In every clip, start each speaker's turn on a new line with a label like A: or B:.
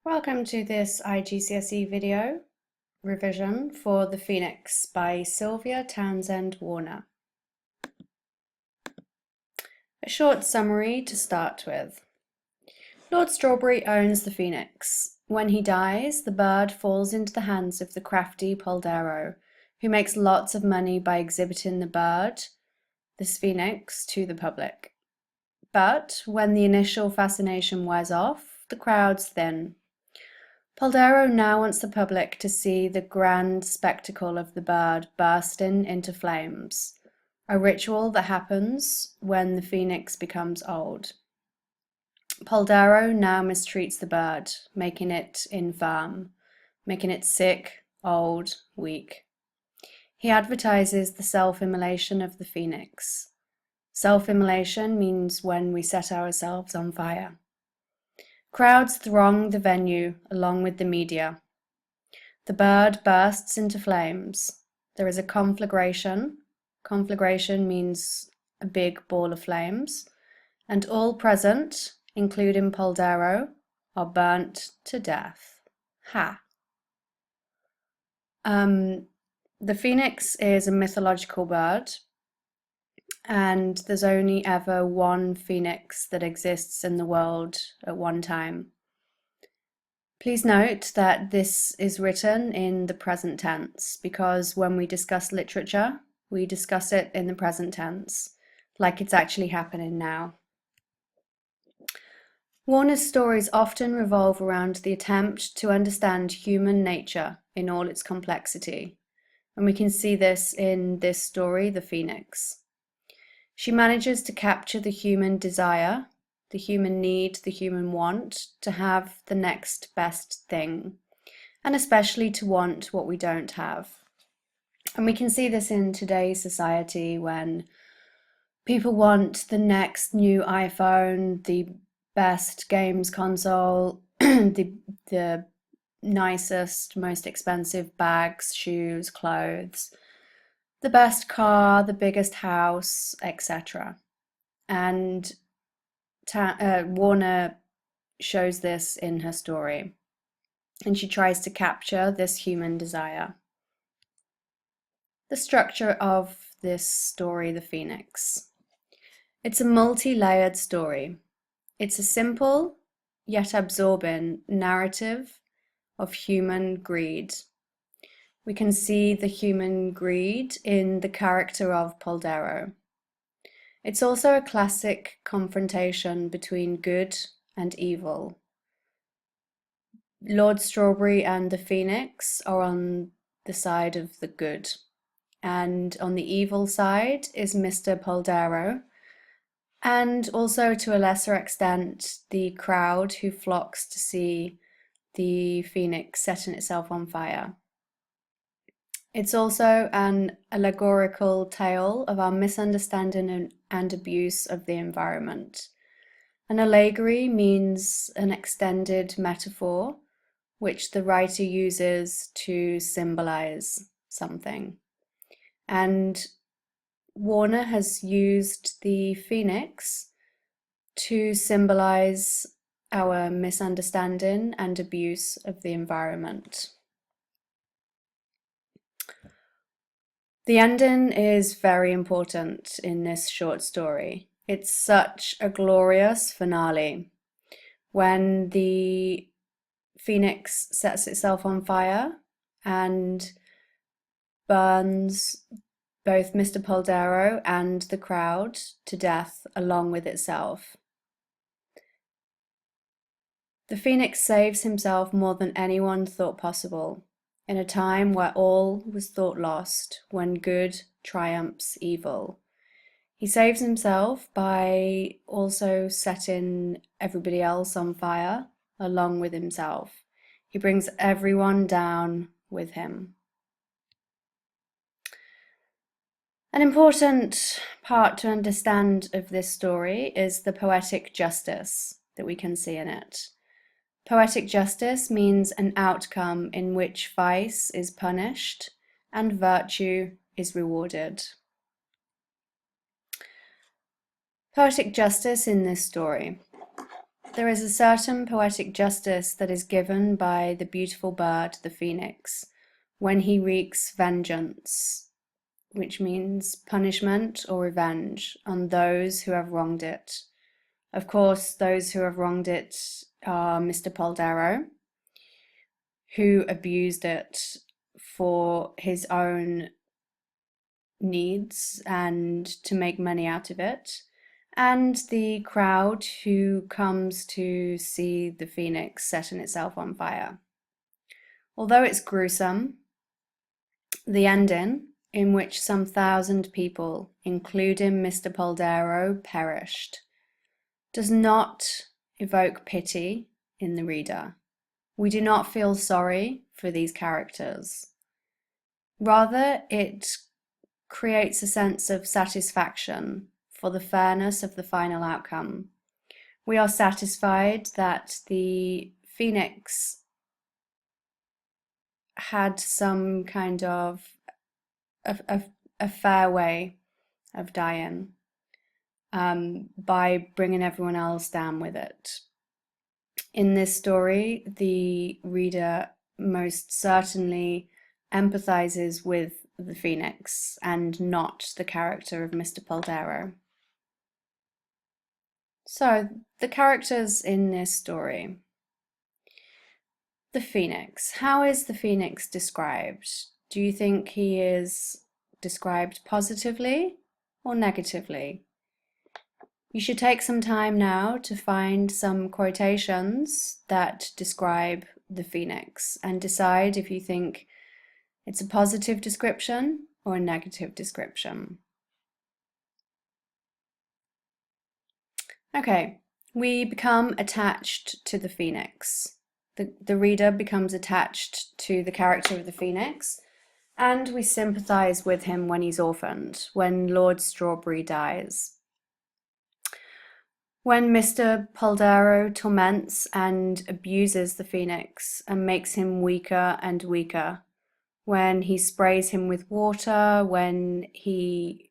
A: Welcome to this IGCSE video revision for The Phoenix by Sylvia Townsend Warner. A short summary to start with. Lord Strawberry owns the Phoenix. When he dies, the bird falls into the hands of the crafty Poldero, who makes lots of money by exhibiting the bird, this Phoenix, to the public. But when the initial fascination wears off, the crowds thin. Poldero now wants the public to see the grand spectacle of the bird bursting into flames, a ritual that happens when the phoenix becomes old. Poldero now mistreats the bird, making it infirm, making it sick, old, weak. He advertises the self-immolation of the phoenix. Self-immolation means when we set ourselves on fire. Crowds throng the venue along with the media. The bird bursts into flames. There is a conflagration. Conflagration means a big ball of flames. And all present, including Poldero, are burnt to death. Ha! The phoenix is a mythological bird, and there's only ever one phoenix that exists in the world at one time. Please note that this is written in the present tense because when we discuss literature, we discuss it in the present tense, like it's actually happening now. Warner's stories often revolve around the attempt to understand human nature in all its complexity, and we can see this in this story, The Phoenix. She manages to capture the human desire, the human need, the human want to have the next best thing, and especially to want what we don't have. And we can see this in today's society when people want the next new iPhone, the best games console, the nicest, most expensive bags, shoes, clothes, the best car, the biggest house, etc. And Warner shows this in her story, and she tries to capture this human desire. The structure of this story, The Phoenix. It's a multi-layered story. It's a simple yet absorbing narrative of human greed. We can see the human greed in the character of Poldero. It's also a classic confrontation between good and evil. Lord Strawberry and the Phoenix are on the side of the good, and on the evil side is Mr. Poldero, and also to a lesser extent the crowd who flocks to see the phoenix setting itself on fire. It's also an allegorical tale of our misunderstanding and abuse of the environment. An allegory means an extended metaphor which the writer uses to symbolize something. And Warner has used the phoenix to symbolize our misunderstanding and abuse of the environment. The ending is very important in this short story. It's such a glorious finale. When the phoenix sets itself on fire and burns both Mr. Poldero and the crowd to death along with itself. The phoenix saves himself more than anyone thought possible, in a time where all was thought lost, when good triumphs evil. He saves himself by also setting everybody else on fire along with himself. He brings everyone down with him. An important part to understand of this story is the poetic justice that we can see in it. Poetic justice means an outcome in which vice is punished and virtue is rewarded. Poetic justice in this story. There is a certain poetic justice that is given by the beautiful bird, the phoenix, when he wreaks vengeance, which means punishment or revenge, on those who have wronged it. Of course, those who have wronged it are Mr. Poldero, who abused it for his own needs and to make money out of it, and the crowd who comes to see the phoenix setting itself on fire. Although it's gruesome, the ending, in which some 1,000 people, including Mr. Poldero, perished, does not evoke pity in the reader. We do not feel sorry for these characters. Rather, it creates a sense of satisfaction for the fairness of the final outcome. We are satisfied that the phoenix had some kind of a fair way of dying by bringing everyone else down with it. In this story, the reader most certainly empathizes with the phoenix and not the character of Mr. Poldero. So, the characters in this story. The phoenix. How is the phoenix described? Do you think he is described positively or negatively? You should take some time now to find some quotations that describe the phoenix and decide if you think it's a positive description or a negative description. Okay, we become attached to the phoenix. The reader becomes attached to the character of the phoenix, and we sympathize with him when he's orphaned, when Lord Strawberry dies. When Mr. Poldero torments and abuses the phoenix and makes him weaker and weaker, when he sprays him with water, when he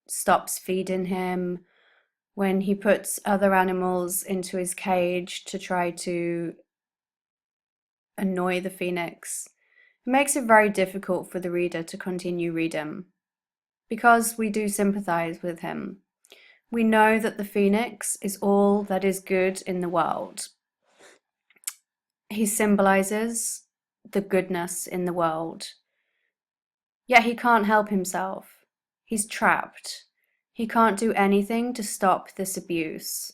A: stops feeding him, when he puts other animals into his cage to try to annoy the phoenix, it makes it very difficult for the reader to continue reading, because we do sympathize with him. We know that the phoenix is all that is good in the world. He symbolizes the goodness in the world. Yet he can't help himself. He's trapped. He can't do anything to stop this abuse.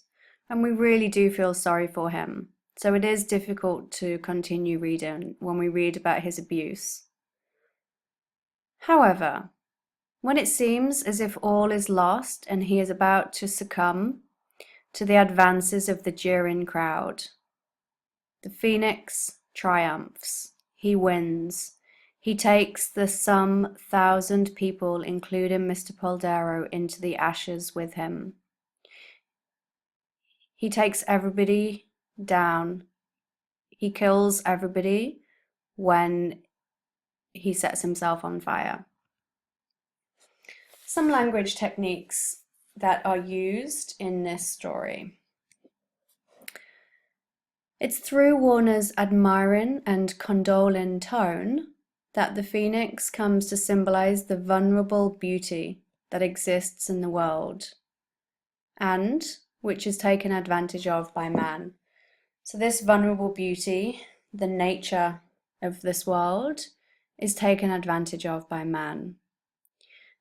A: And we really do feel sorry for him. So it is difficult to continue reading when we read about his abuse. However, when it seems as if all is lost and he is about to succumb to the advances of the jeering crowd, the phoenix triumphs. He wins. He takes the some 1,000 people, including Mr. Poldero, into the ashes with him. He takes everybody down. He kills everybody when he sets himself on fire. Some language techniques that are used in this story. It's through Warner's admiring and condoling tone that the phoenix comes to symbolize the vulnerable beauty that exists in the world and which is taken advantage of by man. So this vulnerable beauty, the nature of this world, is taken advantage of by man.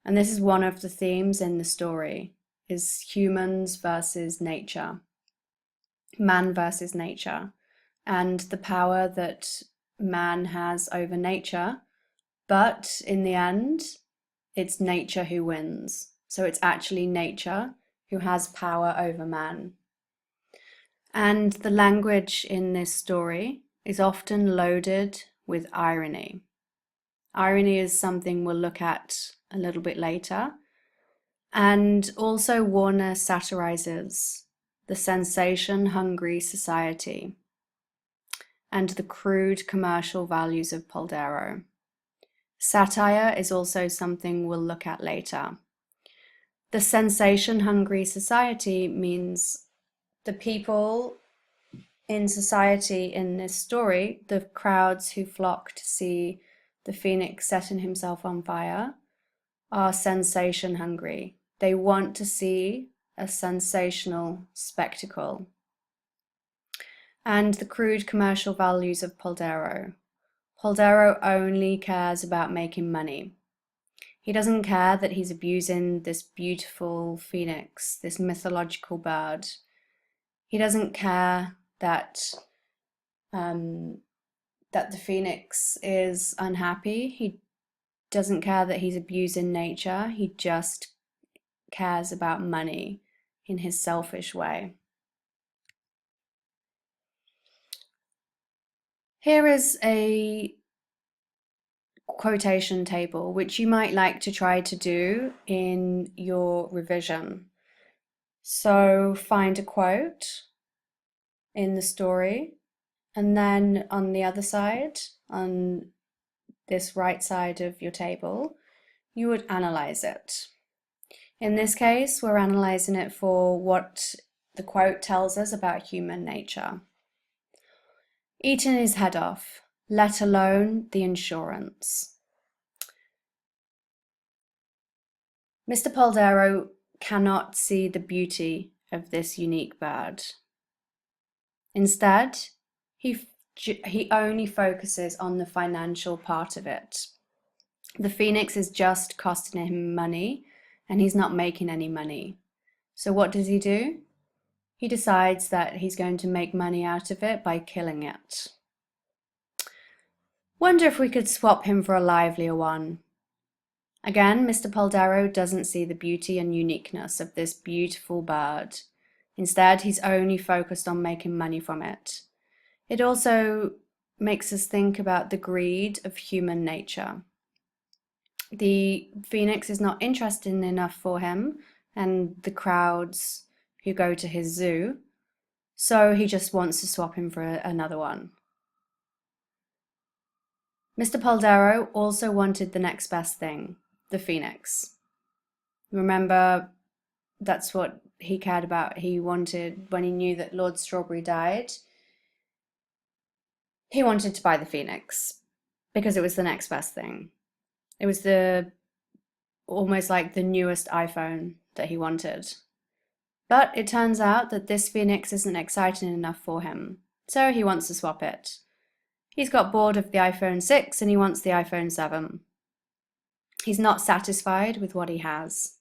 A: And this is one of the themes in the story, is humans versus nature, man versus nature, and the power that man has over nature, but in the end, it's nature who wins. So it's actually nature who has power over man. And the language in this story is often loaded with irony. Irony is something we'll look at a little bit later. And also Warner satirizes the sensation-hungry society and the crude commercial values of Poldero. Satire is also something we'll look at later. The sensation-hungry society means the people in society in this story, the crowds who flock to see the phoenix setting himself on fire are sensation hungry. They want to see a sensational spectacle. And the crude commercial values of Poldero. Poldero only cares about making money. He doesn't care that he's abusing this beautiful phoenix, this mythological bird. He doesn't care that the phoenix is unhappy. He doesn't care that he's abusing nature. He just cares about money in his selfish way. Here is a quotation table, which you might like to try to do in your revision. So find a quote in the story, and then on the other side, on this right side of your table, you would analyze it. In this case, we're analyzing it for what the quote tells us about human nature. Eating his head off, let alone the insurance. Mr. Poldero cannot see the beauty of this unique bird. Instead, he only focuses on the financial part of it. The phoenix is just costing him money, and he's not making any money. So what does he do? He decides that he's going to make money out of it by killing it. Wonder if we could swap him for a livelier one. Again, Mr. Poldero doesn't see the beauty and uniqueness of this beautiful bird. Instead, he's only focused on making money from it. It also makes us think about the greed of human nature. The phoenix is not interesting enough for him and the crowds who go to his zoo, so he just wants to swap him for another one. Mr. Poldero also wanted the next best thing, the phoenix. Remember, that's what he cared about. He wanted, when he knew that Lord Strawberry died, he wanted to buy the phoenix because it was the next best thing. It was almost like the newest iPhone that he wanted. But it turns out that this phoenix isn't exciting enough for him, so he wants to swap it. He's got bored of the iPhone 6 and he wants the iPhone 7. He's not satisfied with what he has.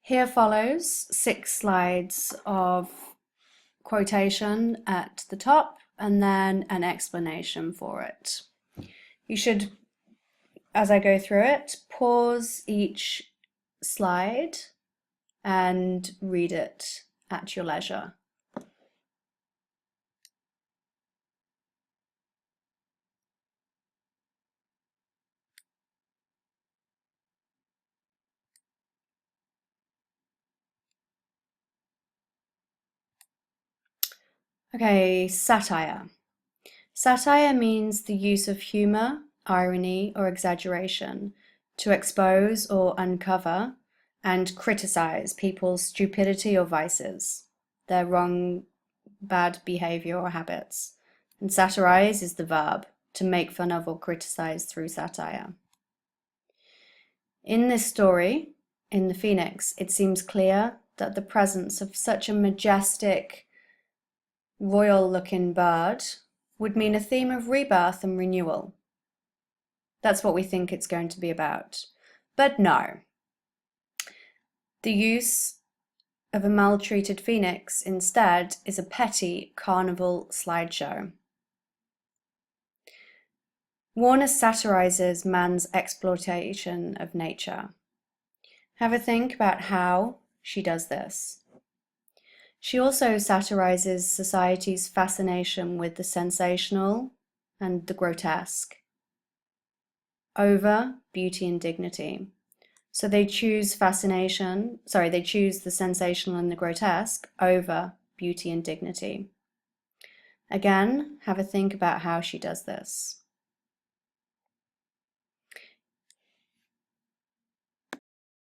A: Here follows 6 slides of quotation at the top and then an explanation for it. You should, as I go through it, pause each slide and read it at your leisure. Okay, satire. Satire means the use of humor, irony, or exaggeration to expose or uncover and criticize people's stupidity or vices, their wrong, bad behavior or habits. And satirize is the verb, to make fun of or criticize through satire. In this story, in the Phoenix, it seems clear that the presence of such a majestic, royal-looking bird would mean a theme of rebirth and renewal. That's what we think it's going to be about. But no. The use of a maltreated phoenix instead is a petty carnival slideshow. Warner satirizes man's exploitation of nature. Have a think about how she does this. She also satirizes society's fascination with the sensational and the grotesque over beauty and dignity. So they choose the sensational and the grotesque over beauty and dignity. Again, have a think about how she does this.